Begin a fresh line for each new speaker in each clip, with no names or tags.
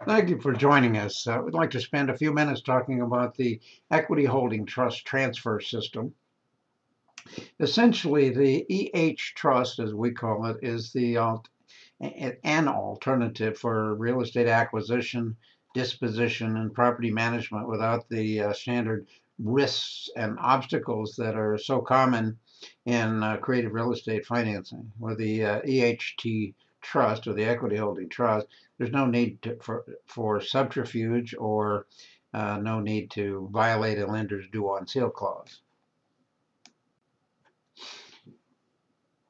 Thank you for joining us. We'd like to spend a few minutes talking about the equity holding trust transfer system. Essentially, the EH trust, as we call it, is an alternative for real estate acquisition, disposition, and property management without the standard risks and obstacles that are so common in creative real estate financing. With the EHT trust or the equity holding trust, there's no need for subterfuge or no need to violate a lender's due on sale clause.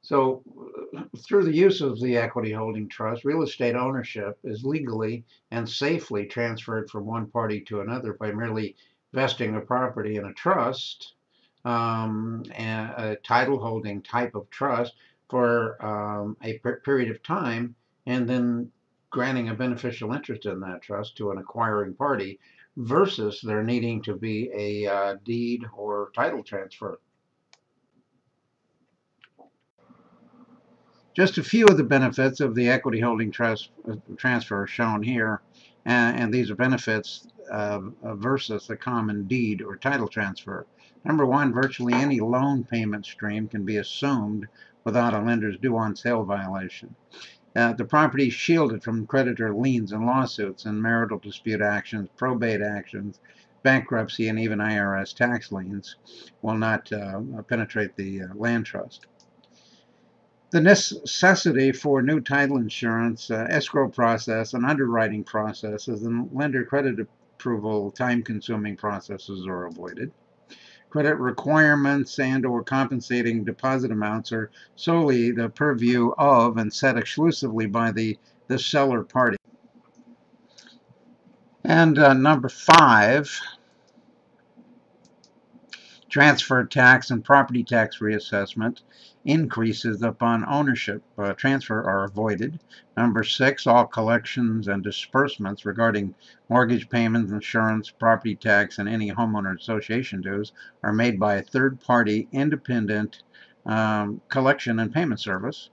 So, through the use of the equity holding trust, real estate ownership is legally and safely transferred from one party to another by merely vesting a property in a trust, and a title holding type of trust for a period of time, and then granting a beneficial interest in that trust to an acquiring party versus there needing to be a deed or title transfer. Just a few of the benefits of the equity holding trust transfer are shown here, and these are benefits versus the common deed or title transfer. Number one, virtually any loan payment stream can be assumed without a lender's due on sale violation. The property is shielded from creditor liens and lawsuits and marital dispute actions, probate actions, bankruptcy, and even IRS tax liens will not penetrate the land trust. The necessity for new title insurance, escrow process, and underwriting processes and lender credit approval time-consuming processes are avoided. Credit requirements and/or compensating deposit amounts are solely the purview of and set exclusively by the seller party. And number 5, transfer tax and property tax reassessment increases upon ownership transfer are avoided. Number 6, all collections and disbursements regarding mortgage payments, insurance, property tax, and any homeowner association dues are made by a third-party independent collection and payment service.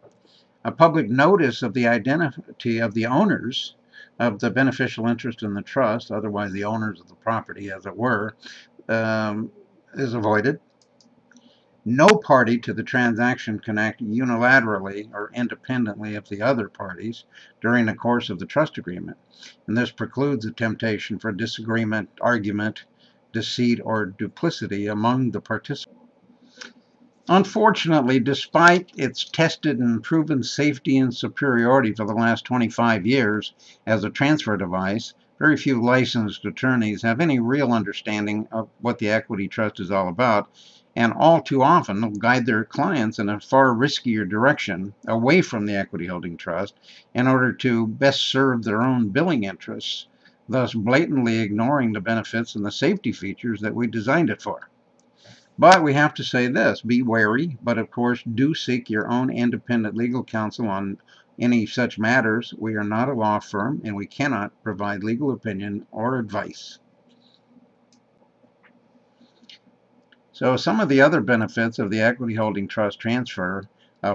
A public notice of the identity of the owners of the beneficial interest in the trust, otherwise the owners of the property, as it were, is avoided. No party to the transaction can act unilaterally or independently of the other parties during the course of the trust agreement, and this precludes the temptation for disagreement, argument, deceit, or duplicity among the participants. Unfortunately, despite its tested and proven safety and superiority for the last 25 years as a transfer device, very few licensed attorneys have any real understanding of what the equity trust is all about, and all too often will guide their clients in a far riskier direction away from the equity holding trust in order to best serve their own billing interests, thus blatantly ignoring the benefits and the safety features that we designed it for. But we have to say this, be wary, but of course do seek your own independent legal counsel on any such matters. We are not a law firm and we cannot provide legal opinion or advice. So some of the other benefits of the equity holding trust transfer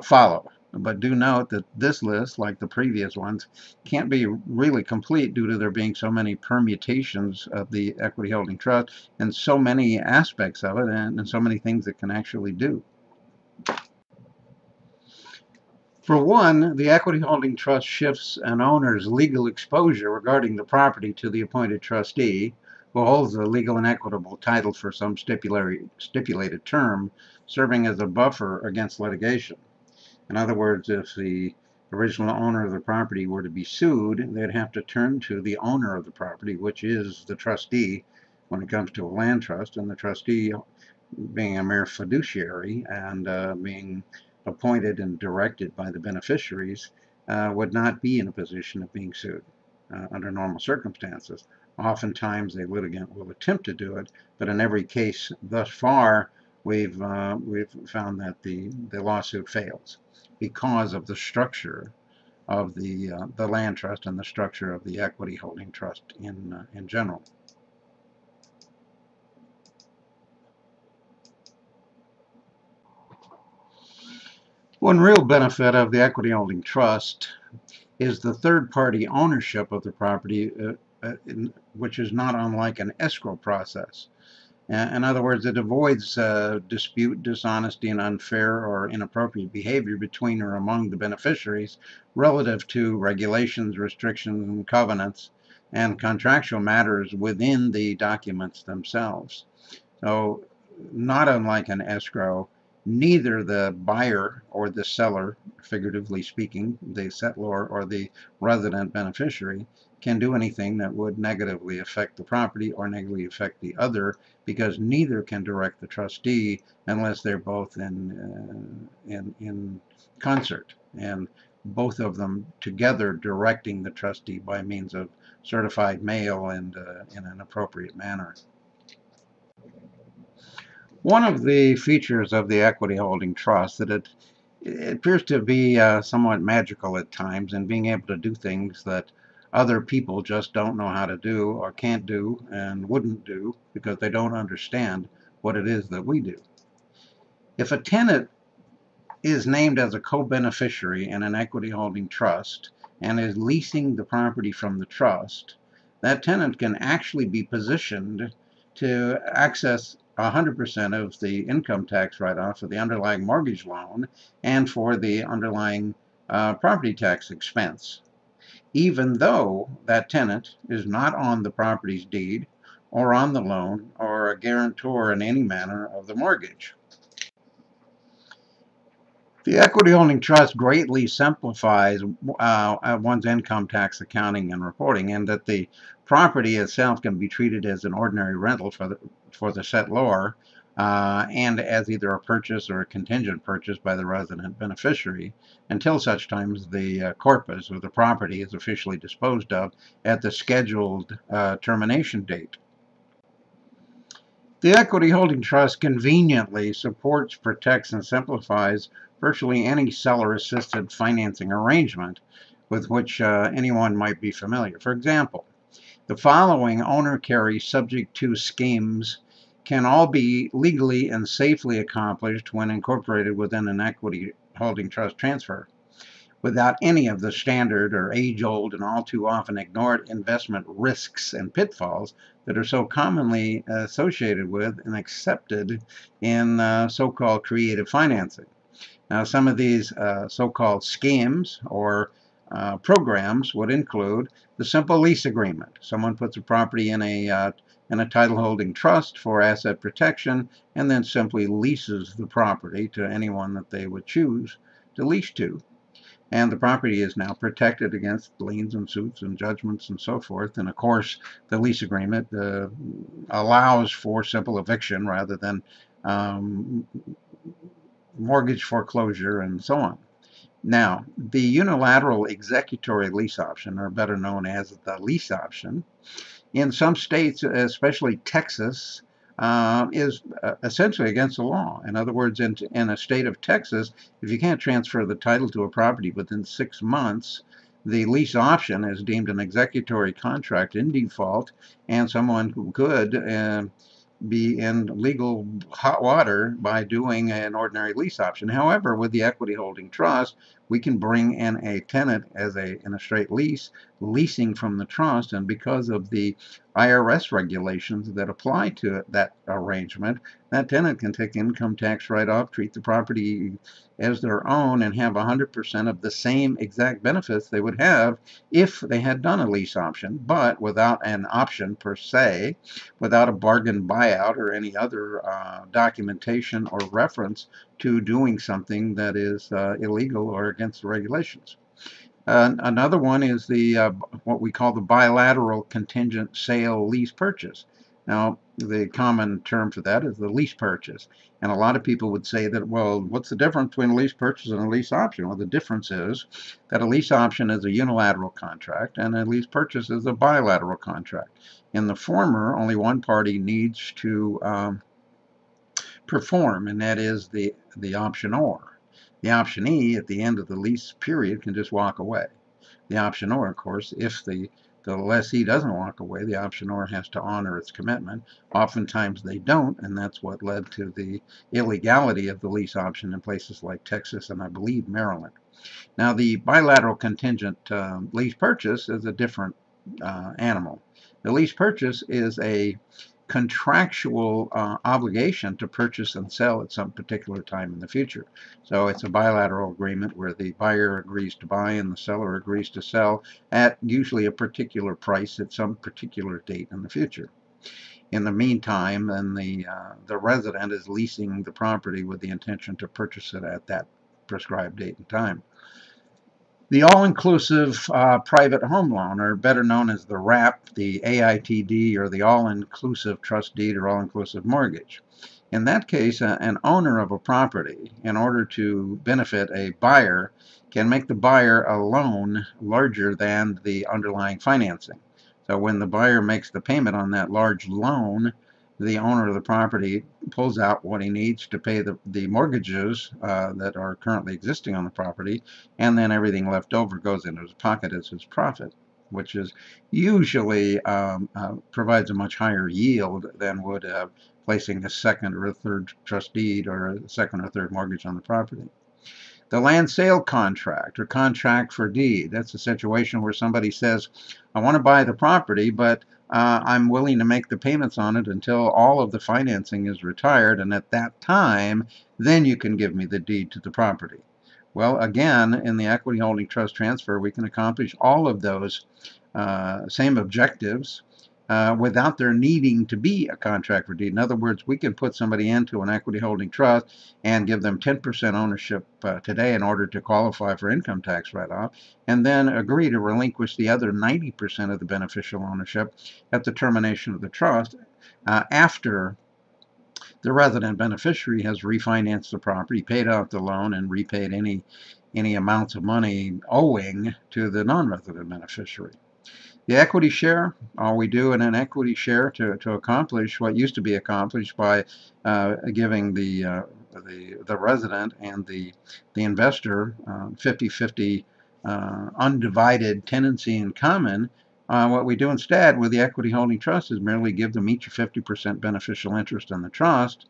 follow. But do note that this list, like the previous ones, can't be really complete due to there being so many permutations of the equity holding trust and so many aspects of it and so many things it can actually do. For one, the equity holding trust shifts an owner's legal exposure regarding the property to the appointed trustee, who holds the legal and equitable title for some stipulated term, serving as a buffer against litigation. In other words, if the original owner of the property were to be sued, they'd have to turn to the owner of the property, which is the trustee when it comes to a land trust, and the trustee, being a mere fiduciary and being appointed and directed by the beneficiaries, would not be in a position of being sued under normal circumstances. Oftentimes, the litigant will attempt to do it, but in every case thus far, we've found that the lawsuit fails because of the structure of the land trust and the structure of the equity holding trust in general. One real benefit of the equity holding trust is the third-party ownership of the property, which is not unlike an escrow process. In other words, it avoids dispute, dishonesty, and unfair or inappropriate behavior between or among the beneficiaries relative to regulations, restrictions, and covenants, and contractual matters within the documents themselves. So, not unlike an escrow, neither the buyer or the seller, figuratively speaking, the settlor or the resident beneficiary, can do anything that would negatively affect the property or negatively affect the other, because neither can direct the trustee unless they're both in concert, and both of them together directing the trustee by means of certified mail and in an appropriate manner. One of the features of the equity holding trust that it appears to be somewhat magical at times in being able to do things that other people just don't know how to do or can't do and wouldn't do because they don't understand what it is that we do. If a tenant is named as a co-beneficiary in an equity holding trust and is leasing the property from the trust, that tenant can actually be positioned to access 100% of the income tax write-off for the underlying mortgage loan and for the underlying property tax expense, even though that tenant is not on the property's deed or on the loan or a guarantor in any manner of the mortgage. The equity holding trust greatly simplifies one's income tax accounting and reporting, and that the property itself can be treated as an ordinary rental for the settlor and as either a purchase or a contingent purchase by the resident beneficiary until such time as the corpus or the property is officially disposed of at the scheduled termination date. The equity holding trust conveniently supports, protects, and simplifies virtually any seller-assisted financing arrangement with which anyone might be familiar. For example, the following owner-carry subject-to schemes can all be legally and safely accomplished when incorporated within an equity holding trust transfer, without any of the standard or age-old and all too often ignored investment risks and pitfalls that are so commonly associated with and accepted in so-called creative financing. Now, some of these so-called schemes or programs would include the simple lease agreement. Someone puts a property in a title holding trust for asset protection and then simply leases the property to anyone that they would choose to lease to. And the property is now protected against liens and suits and judgments and so forth. And of course, the lease agreement allows for simple eviction rather than mortgage foreclosure and so on. Now, the unilateral executory lease option, or better known as the lease option, in some states, especially Texas, is essentially against the law. In other words, in a state of Texas, if you can't transfer the title to a property within 6 months, the lease option is deemed an executory contract in default, and someone who could be in legal hot water by doing an ordinary lease option. However, with the equity holding trust, we can bring in a tenant in a straight lease, leasing from the trust, and because of the IRS regulations that apply to that arrangement, that tenant can take income tax write-off, treat the property as their own, and have 100% of the same exact benefits they would have if they had done a lease option, but without an option per se, without a bargain buyout or any other documentation or reference to doing something that is illegal or against the regulations. Another one is the what we call the bilateral contingent sale lease purchase. Now, the common term for that is the lease purchase. And a lot of people would say that, well, what's the difference between a lease purchase and a lease option? Well, the difference is that a lease option is a unilateral contract and a lease purchase is a bilateral contract. In the former, only one party needs to perform, and that is the optionor. The optionee at the end of the lease period can just walk away. The optionor, of course, if the lessee doesn't walk away, the optionor has to honor its commitment. Oftentimes they don't, and that's what led to the illegality of the lease option in places like Texas and I believe Maryland. Now, the bilateral contingent lease purchase is a different animal. The lease purchase is a contractual obligation to purchase and sell at some particular time in the future. So it's a bilateral agreement where the buyer agrees to buy and the seller agrees to sell at usually a particular price at some particular date in the future. In the meantime, then the resident is leasing the property with the intention to purchase it at that prescribed date and time. The all-inclusive private home loan, or better known as the WRAP, the AITD, or the all-inclusive trust deed or all-inclusive mortgage. In that case, an owner of a property, in order to benefit a buyer, can make the buyer a loan larger than the underlying financing. So when the buyer makes the payment on that large loan, the owner of the property pulls out what he needs to pay the mortgages that are currently existing on the property, and then everything left over goes into his pocket as his profit, which is usually provides a much higher yield than would placing a second or a third trust deed or a second or third mortgage on the property. The land sale contract or contract for deed, that's a situation where somebody says, I want to buy the property, but I'm willing to make the payments on it until all of the financing is retired, and at that time, then you can give me the deed to the property. Well, again, in the equity holding trust transfer, we can accomplish all of those same objectives without there needing to be a contract for deed. In other words, we can put somebody into an equity holding trust and give them 10% ownership today in order to qualify for income tax write-off, and then agree to relinquish the other 90% of the beneficial ownership at the termination of the trust after the resident beneficiary has refinanced the property, paid out the loan, and repaid any amounts of money owing to the non-resident beneficiary. The equity share, all we do in an equity share to accomplish what used to be accomplished by giving the resident and the investor 50-50 undivided tenancy in common. What we do instead with the equity holding trust is merely give them each a 50% beneficial interest in the trust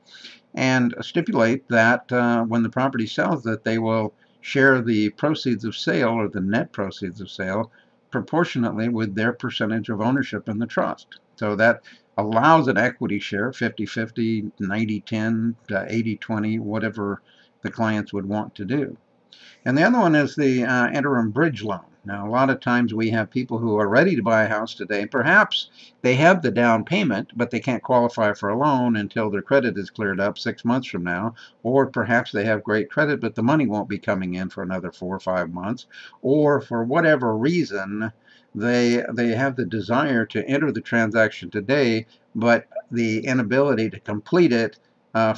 and stipulate that when the property sells that they will share the proceeds of sale or the net proceeds of sale proportionately with their percentage of ownership in the trust. So that allows an equity share, 50-50, 90-10, 80-20, whatever the clients would want to do. And the other one is the interim bridge loan. Now, a lot of times we have people who are ready to buy a house today. Perhaps they have the down payment, but they can't qualify for a loan until their credit is cleared up 6 months from now. Or perhaps they have great credit, but the money won't be coming in for another 4 or 5 months. Or for whatever reason, they have the desire to enter the transaction today, but the inability to complete it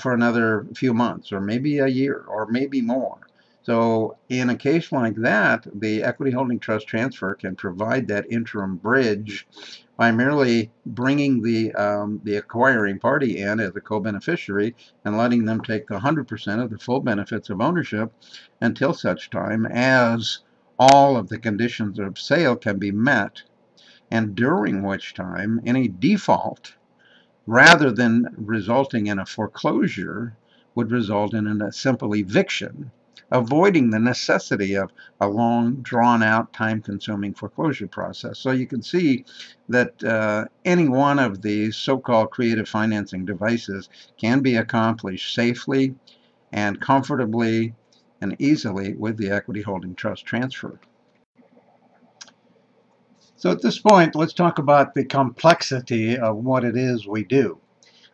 for another few months, or maybe a year, or maybe more. So in a case like that, the equity holding trust transfer can provide that interim bridge by merely bringing the acquiring party in as a co-beneficiary and letting them take 100% of the full benefits of ownership until such time as all of the conditions of sale can be met, and during which time any default, rather than resulting in a foreclosure, would result in a simple eviction, avoiding the necessity of a long, drawn-out, time-consuming foreclosure process. So you can see that any one of these so-called creative financing devices can be accomplished safely and comfortably and easily with the equity holding trust transfer. So at this point, let's talk about the complexity of what it is we do.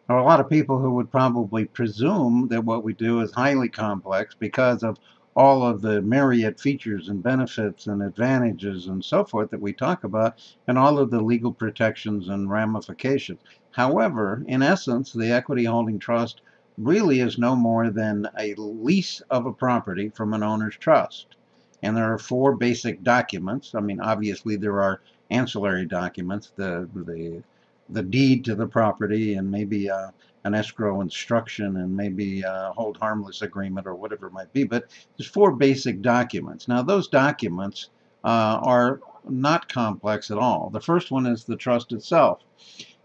There are a lot of people who would probably presume that what we do is highly complex because of all of the myriad features and benefits and advantages and so forth that we talk about, and all of the legal protections and ramifications. However, in essence, the equity holding trust really is no more than a lease of a property from an owner's trust. And there are 4 basic documents. I mean, obviously there are ancillary documents, the deed to the property, and maybe an escrow instruction, and maybe a hold harmless agreement, or whatever it might be. But there's 4 basic documents. Now, those documents are not complex at all. The first one is the trust itself.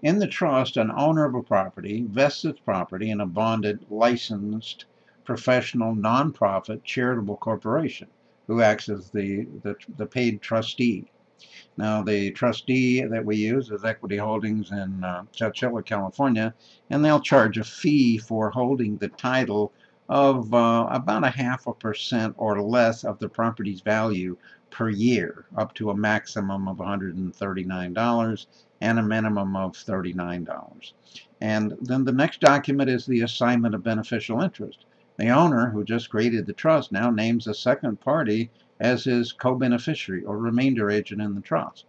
In the trust, an owner of a property vests its property in a bonded, licensed, professional, nonprofit, charitable corporation. who acts as the paid trustee. Now, the trustee that we use is Equity Holdings in Chowchilla, California, and they'll charge a fee for holding the title of about 0.5% or less of the property's value per year, up to a maximum of $139 and a minimum of $39. And then the next document is the assignment of beneficial interest. The owner, who just created the trust, now names a second party as his co-beneficiary or remainder agent in the trust.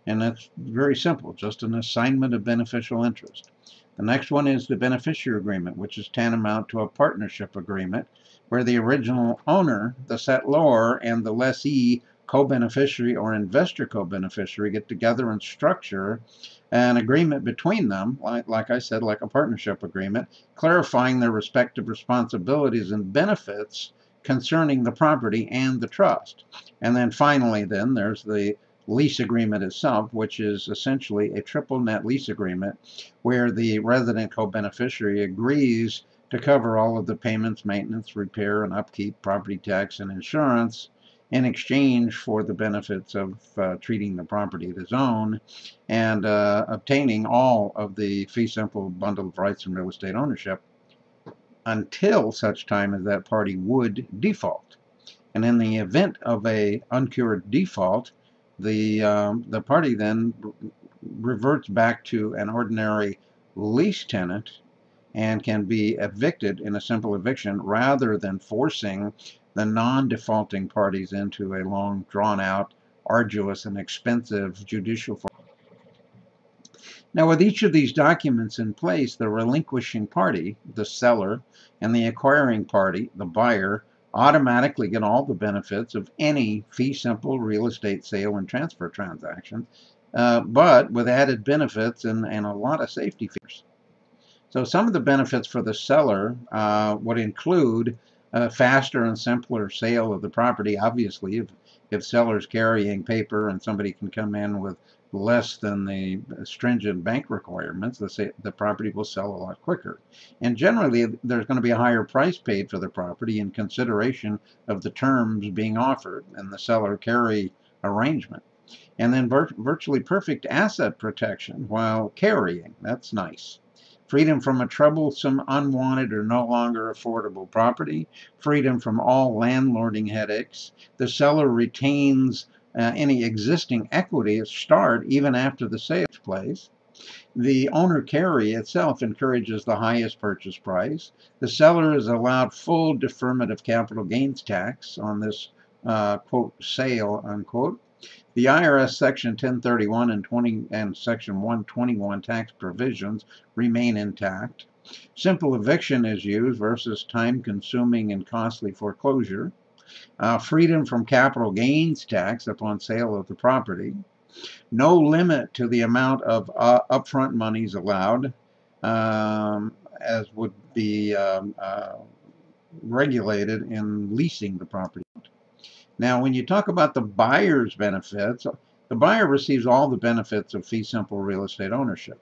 And that's very simple, just an assignment of beneficial interest. The next one is the beneficiary agreement, which is tantamount to a partnership agreement, where the original owner, the settlor, and the lessee co-beneficiary or investor co-beneficiary get together and structure an agreement between them, like I said, like a partnership agreement, clarifying their respective responsibilities and benefits concerning the property and the trust. And then finally, then there's the lease agreement itself, which is essentially a triple net lease agreement where the resident co-beneficiary agrees to cover all of the payments, maintenance, repair, and upkeep, property tax, and insurance in exchange for the benefits of treating the property as his own and obtaining all of the fee simple bundle of rights and real estate ownership until such time as that party would default. And in the event of a uncured default, the party then reverts back to an ordinary lease tenant and can be evicted in a simple eviction rather than forcing the non-defaulting parties into a long, drawn-out, arduous, and expensive judicial. Now, with each of these documents in place, the relinquishing party, the seller, and the acquiring party, the buyer, automatically get all the benefits of any fee-simple real estate sale and transfer transaction, but with added benefits and a lot of safety features. So some of the benefits for the seller would include a faster and simpler sale of the property. Obviously, if sellers carrying paper and somebody can come in with less than the stringent bank requirements, the property will sell a lot quicker. And generally, there's going to be a higher price paid for the property in consideration of the terms being offered and the seller carry arrangement. And then virtually perfect asset protection while carrying. That's nice. Freedom from a troublesome, unwanted, or no longer affordable property. Freedom from all landlording headaches. The seller retains any existing equity at start, even after the sale takes place. The owner carry itself encourages the highest purchase price. The seller is allowed full deferment of capital gains tax on this, quote, sale, unquote. The IRS Section 1031 and Section 121 tax provisions remain intact. Simple eviction is used versus time-consuming and costly foreclosure. Freedom from capital gains tax upon sale of the property. No limit to the amount of upfront monies allowed, as would be regulated in leasing the property. Now, when you talk about the buyer's benefits, the buyer receives all the benefits of fee simple real estate ownership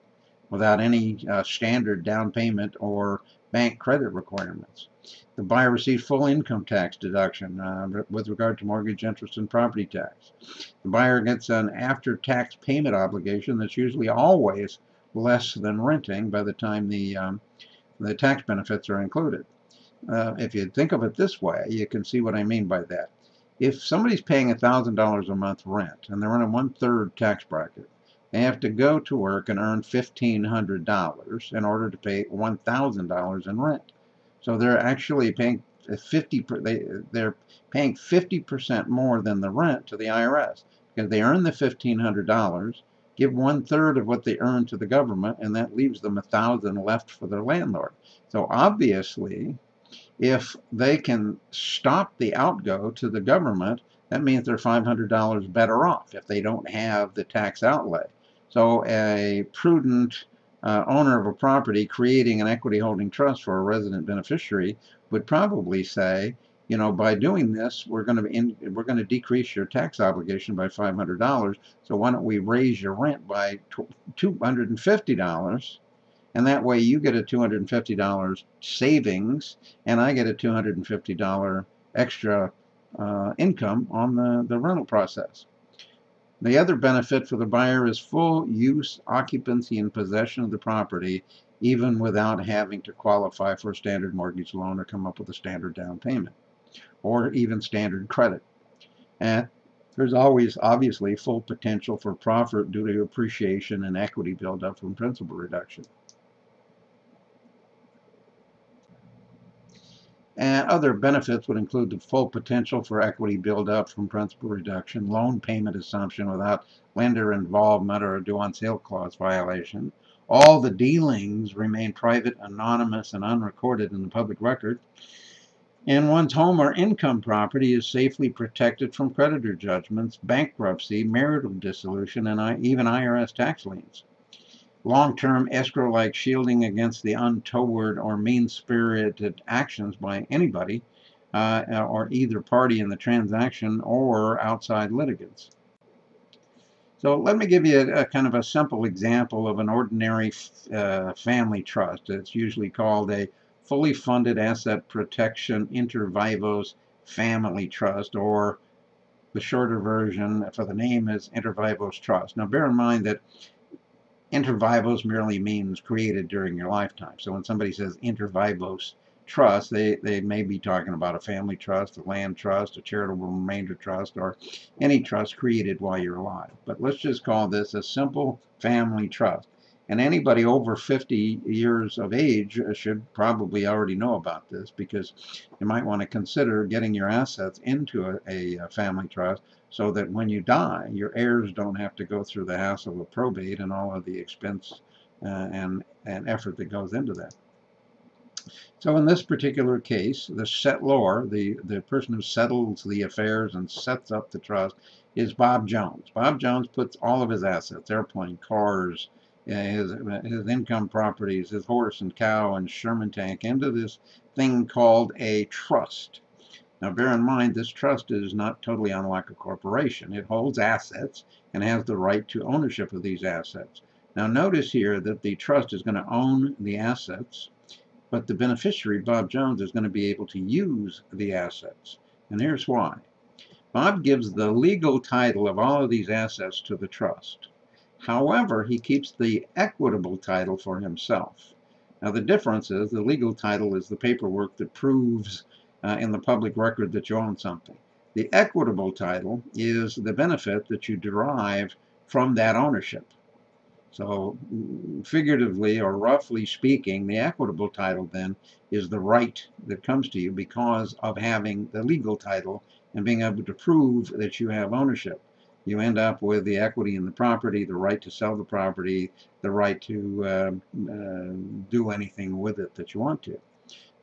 without any standard down payment or bank credit requirements. The buyer receives full income tax deduction with regard to mortgage interest and property tax. The buyer gets an after-tax payment obligation that's usually always less than renting by the time the tax benefits are included. If you think of it this way, you can see what I mean by that. If somebody's paying $1,000 a month rent and they're in a 1/3 tax bracket, they have to go to work and earn $1,500 in order to pay $1,000 in rent. So they're actually paying they're paying 50% more than the rent to the IRS because they earn the $1,500, give 1/3 of what they earn to the government, and that leaves them $1,000 left for their landlord. So obviously, if they can stop the outgo to the government, that means they're $500 better off if they don't have the tax outlay. So a prudent owner of a property creating an equity holding trust for a resident beneficiary would probably say, you know, by doing this, we're going to decrease your tax obligation by $500. So why don't we raise your rent by $250? And that way you get a $250 savings, and I get a $250 extra income on the rental process. The other benefit for the buyer is full use, occupancy, and possession of the property, even without having to qualify for a standard mortgage loan or come up with a standard down payment, or even standard credit. And there's always, obviously, full potential for profit due to appreciation and equity buildup from principal reduction. And other benefits would include the full potential for equity buildup from principal reduction, loan payment assumption without lender involvement or a due on sale clause violation. All the dealings remain private, anonymous, and unrecorded in the public record. And one's home or income property is safely protected from creditor judgments, bankruptcy, marital dissolution, and even IRS tax liens. Long-term escrow-like shielding against the untoward or mean-spirited actions by anybody or either party in the transaction or outside litigants. So let me give you a kind of a simple example of an ordinary family trust. It's usually called a fully funded asset protection inter vivos family trust, or the shorter version for the name is inter vivos trust. Now bear in mind that inter vivos merely means created during your lifetime. So when somebody says inter vivos trust, they may be talking about a family trust, a land trust, a charitable remainder trust, or any trust created while you're alive. But let's just call this a simple family trust. And anybody over 50 years of age should probably already know about this, because you might want to consider getting your assets into a family trust so that when you die, your heirs don't have to go through the hassle of probate and all of the expense and effort that goes into that. So in this particular case, the settlor, the person who settles the affairs and sets up the trust, is Bob Jones. Bob Jones puts all of his assets, airplane, cars, his income properties, his horse and cow and Sherman tank, into this thing called a trust. Now bear in mind, this trust is not totally unlike a corporation. It holds assets and has the right to ownership of these assets. Now notice here that the trust is going to own the assets, but the beneficiary, Bob Jones, is going to be able to use the assets. And here's why. Bob gives the legal title of all of these assets to the trust. However, he keeps the equitable title for himself. Now the difference is the legal title is the paperwork that proves in the public record that you own something. The equitable title is the benefit that you derive from that ownership. So figuratively or roughly speaking, the equitable title then is the right that comes to you because of having the legal title and being able to prove that you have ownership. You end up with the equity in the property, the right to sell the property, the right to do anything with it that you want to.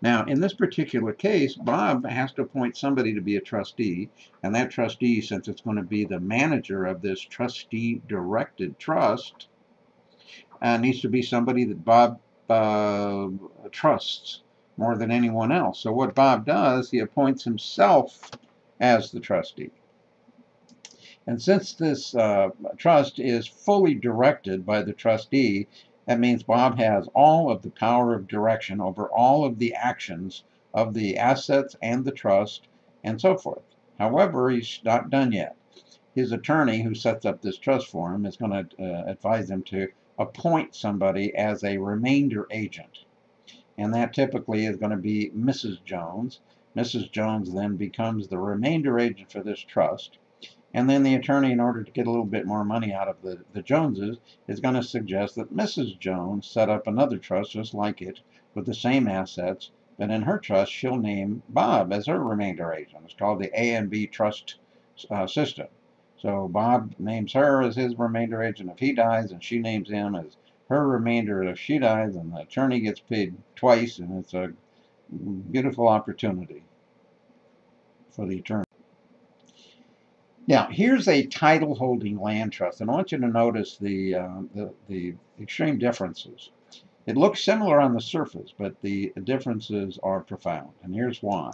Now, in this particular case, Bob has to appoint somebody to be a trustee, and that trustee, since it's going to be the manager of this trustee-directed trust, needs to be somebody that Bob trusts more than anyone else. So what Bob does, he appoints himself as the trustee. And since this trust is fully directed by the trustee, that means Bob has all of the power of direction over all of the actions of the assets and the trust and so forth. However, he's not done yet. His attorney who sets up this trust for him is going to advise him to appoint somebody as a remainder agent. And that typically is going to be Mrs. Jones. Mrs. Jones then becomes the remainder agent for this trust. And then the attorney, in order to get a little bit more money out of the Joneses, is going to suggest that Mrs. Jones set up another trust just like it with the same assets, but in her trust she'll name Bob as her remainder agent. It's called the A and B trust system. So Bob names her as his remainder agent if he dies, and she names him as her remainder if she dies, and the attorney gets paid twice, and it's a beautiful opportunity for the attorney. Now, here's a title-holding land trust, and I want you to notice the extreme differences. It looks similar on the surface, but the differences are profound, and here's why.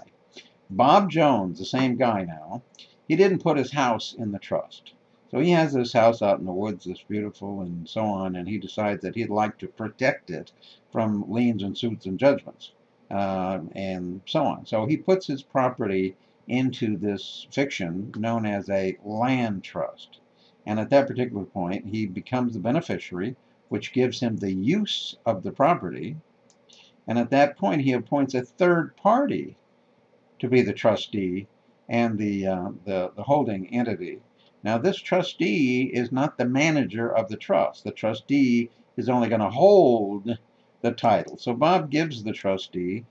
Bob Jones, the same guy now, he didn't put his house in the trust. So he has this house out in the woods that's beautiful and so on, and he decides that he'd like to protect it from liens and suits and judgments and so on. So he puts his property into this fiction known as a land trust. And at that particular point, he becomes the beneficiary, which gives him the use of the property. And at that point, he appoints a third party to be the trustee and the holding entity. Now, this trustee is not the manager of the trust. The trustee is only going to hold the title. So Bob gives the trustee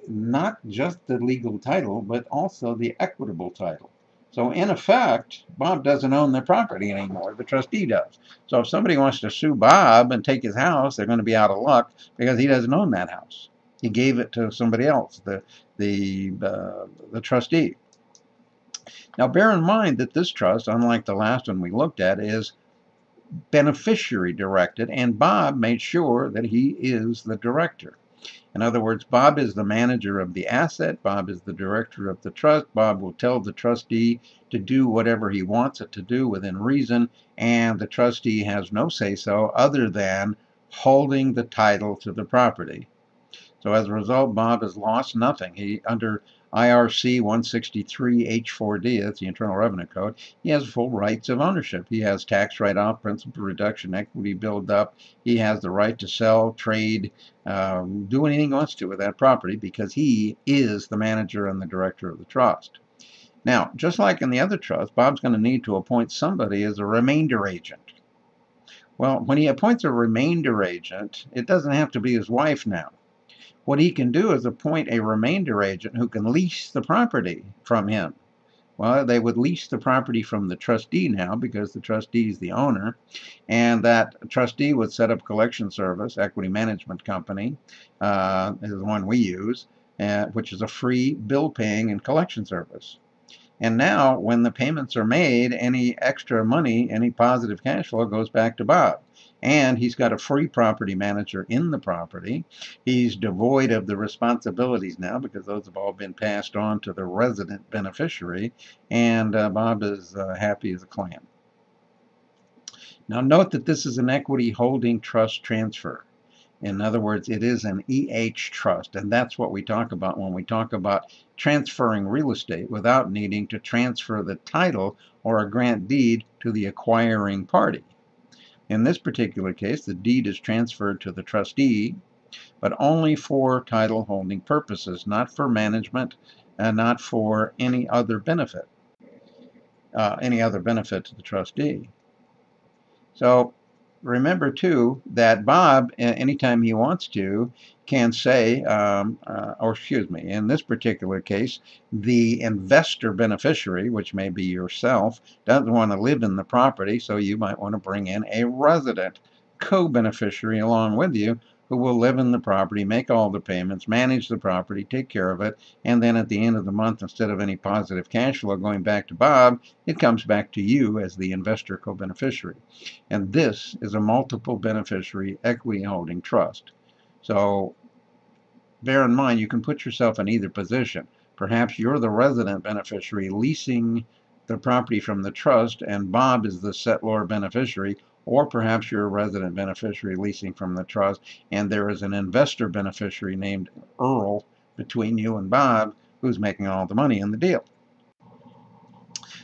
not just the legal title, but also the equitable title. So in effect, Bob doesn't own the property anymore. The trustee does. So if somebody wants to sue Bob and take his house, they're going to be out of luck because he doesn't own that house. He gave it to somebody else, the trustee. Now bear in mind that this trust, unlike the last one we looked at, is beneficiary directed, and Bob made sure that he is the director. In other words, Bob is the manager of the asset. Bob is the director of the trust. Bob will tell the trustee to do whatever he wants it to do within reason, and the trustee has no say-so other than holding the title to the property. So as a result, Bob has lost nothing. He, under IRC 163H4D, that's the Internal Revenue Code, he has full rights of ownership. He has tax write-off, principal reduction, equity build-up. He has the right to sell, trade, do anything he wants to with that property because he is the manager and the director of the trust. Now, just like in the other trust, Bob's going to need to appoint somebody as a remainder agent. Well, when he appoints a remainder agent, it doesn't have to be his wife now. What he can do is appoint a remainder agent who can lease the property from him. Well, they would lease the property from the trustee now because the trustee is the owner, and that trustee would set up collection service, equity management company, is the one we use, which is a free bill paying and collection service. And now, when the payments are made, any extra money, any positive cash flow goes back to Bob. And he's got a free property manager in the property. He's devoid of the responsibilities now because those have all been passed on to the resident beneficiary. And Bob is happy as a clam. Now note that this is an equity holding trust transfer. In other words, it is an EH trust, and that's what we talk about when we talk about transferring real estate without needing to transfer the title or a grant deed to the acquiring party. In this particular case, the deed is transferred to the trustee, but only for title holding purposes, not for management and not for any other benefit to the trustee. So remember too that Bob, anytime he wants to, can say, in this particular case, the investor beneficiary, which may be yourself, doesn't want to live in the property, so you might want to bring in a resident co-beneficiary along with you who will live in the property, make all the payments, manage the property, take care of it, and then at the end of the month, instead of any positive cash flow going back to Bob, it comes back to you as the investor co-beneficiary. And this is a multiple beneficiary equity holding trust. So bear in mind, you can put yourself in either position. Perhaps you're the resident beneficiary leasing the property from the trust, and Bob is the settlor beneficiary, or perhaps you're a resident beneficiary leasing from the trust, and there is an investor beneficiary named Earl between you and Bob who's making all the money in the deal.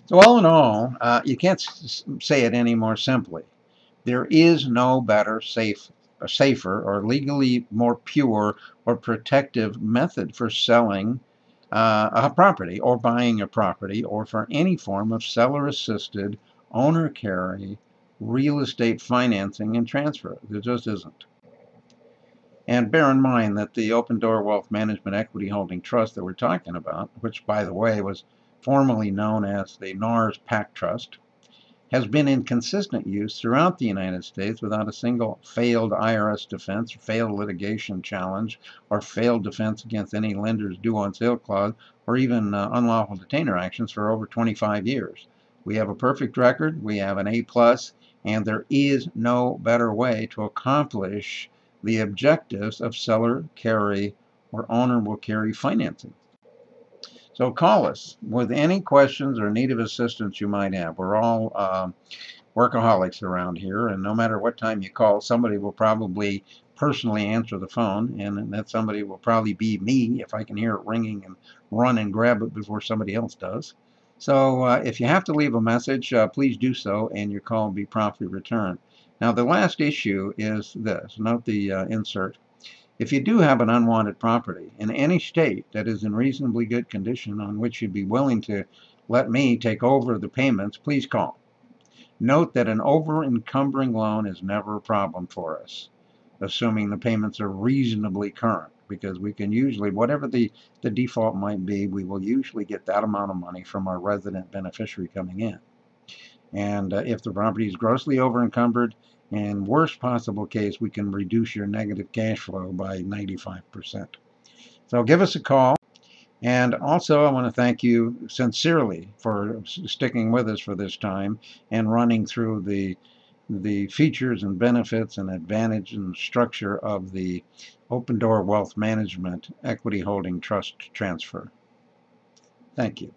So all in all, you can't say it any more simply. There is no better, safer, or legally more pure or protective method for selling a property or buying a property or for any form of seller-assisted, owner-carry, real estate financing and transfer. There just isn't. And bear in mind that the Open Door Wealth Management Equity Holding Trust that we're talking about, which by the way was formerly known as the NARS PAC Trust, has been in consistent use throughout the United States without a single failed IRS defense, failed litigation challenge, or failed defense against any lender's due on sale clause, or even unlawful detainer actions for over 25 years. We have a perfect record, we have an A+, and there is no better way to accomplish the objectives of seller carry or owner will carry financing. So call us with any questions or need of assistance you might have. We're all workaholics around here, and no matter what time you call, somebody will probably personally answer the phone, and that somebody will probably be me if I can hear it ringing and run and grab it before somebody else does. So if you have to leave a message, please do so, and your call will be promptly returned. Now, the last issue is this. Note the insert. If you do have an unwanted property in any state that is in reasonably good condition on which you'd be willing to let me take over the payments, please call. Note that an over-encumbering loan is never a problem for us, assuming the payments are reasonably current, because we can usually, whatever the default might be, we will usually get that amount of money from our resident beneficiary coming in. And if the property is grossly over-encumbered, in worst possible case, we can reduce your negative cash flow by 95%. So give us a call. And also, I want to thank you sincerely for sticking with us for this time and running through the features and benefits and advantage and structure of the Open Door Wealth Management Equity Holding Trust Transfer. Thank you.